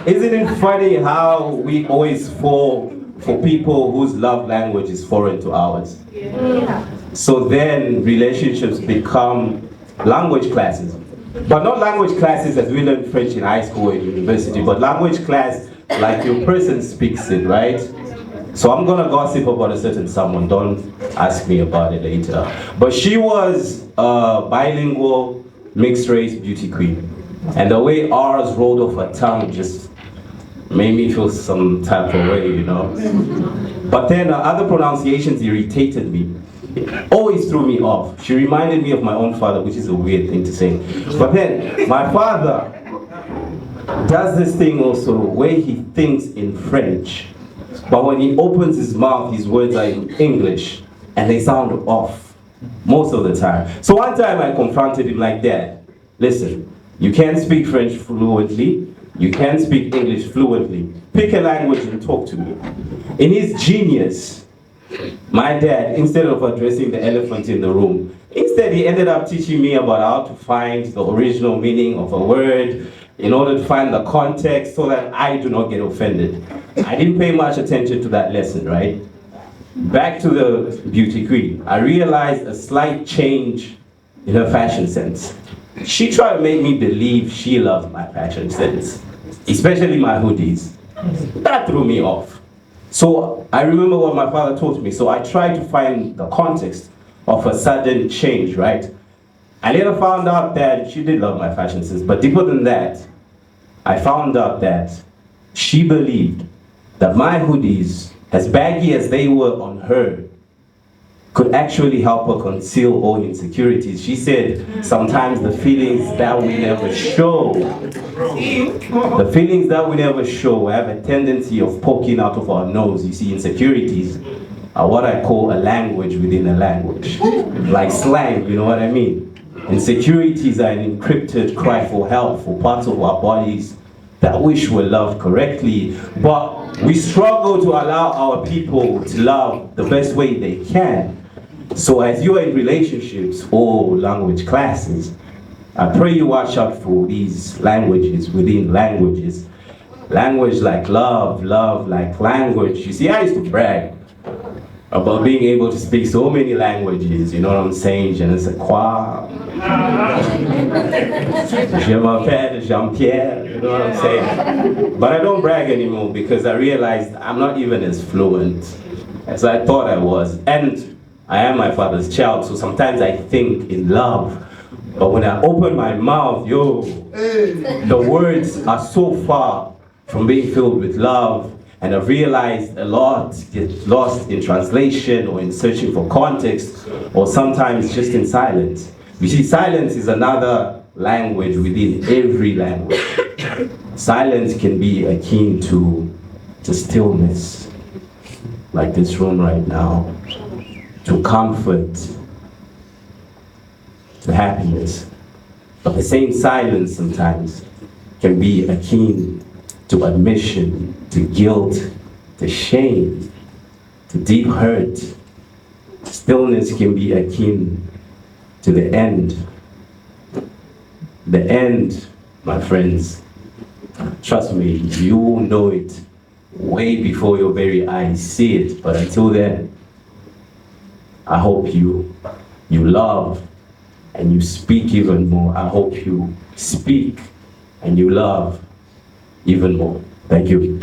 Isn't it funny how we always fall for people whose love language is foreign to ours? Yeah. So then relationships become language classes. But not language classes as we learn French in high school and university, but language class like your person speaks it, right? So I'm gonna gossip about a certain someone, don't ask me about it later. But she was a bilingual, mixed race beauty queen. And the way R's rolled off her tongue just made me feel some type of way, you know? But then other pronunciations irritated me. It always threw me off. She reminded me of my own father, which is a weird thing to say. But then, my father does this thing also where he thinks in French, but when he opens his mouth, his words are in English, and they sound off most of the time. So one time I confronted him like that. Listen, you can't speak French fluently, you can't speak English fluently. Pick a language and talk to me. In his genius, my dad, instead of addressing the elephant in the room, instead he ended up teaching me about how to find the original meaning of a word in order to find the context so that I do not get offended. I didn't pay much attention to that lesson, right? Back to the beauty queen. I realized a slight change in her fashion sense. She tried to make me believe she loved my fashion sense, especially my hoodies. That threw me off. So I remember what my father taught me, so I tried to find the context of a sudden change, right? I later found out that she did love my fashion sense, but deeper than that, I found out that she believed that my hoodies, as baggy as they were on her, could actually help her conceal all insecurities. She said sometimes the feelings that we never show, have a tendency of poking out of our nose. You see, insecurities are what I call a language within a language. Like slang, you know what I mean? Insecurities are an encrypted cry for help for parts of our bodies that wish were loved correctly, but we struggle to allow our people to love the best way they can. So as you are in relationships or language classes, I pray you watch out for these languages within languages. Language like love like language. You see, I used to brag about being able to speak so many languages, you know what I'm saying? Je ne sais quoi. Je m'appelle Jean-Pierre, you know what I'm saying? But I don't brag anymore because I realized I'm not even as fluent as I thought I was. And I am my father's child, so sometimes I think in love. But when I open my mouth, the words are so far from being filled with love. And I've realized a lot gets lost in translation or in searching for context, or sometimes just in silence. You see, silence is another language within every language. Silence can be akin to stillness, like this room right now, to comfort, to happiness. But the same silence sometimes can be akin to admission, to guilt, to shame, to deep hurt. Stillness can be akin to the end. The end, my friends, trust me, you will know it way before your very eyes see it. But until then, I hope you love and you speak even more. I hope you speak and you love even more. Thank you.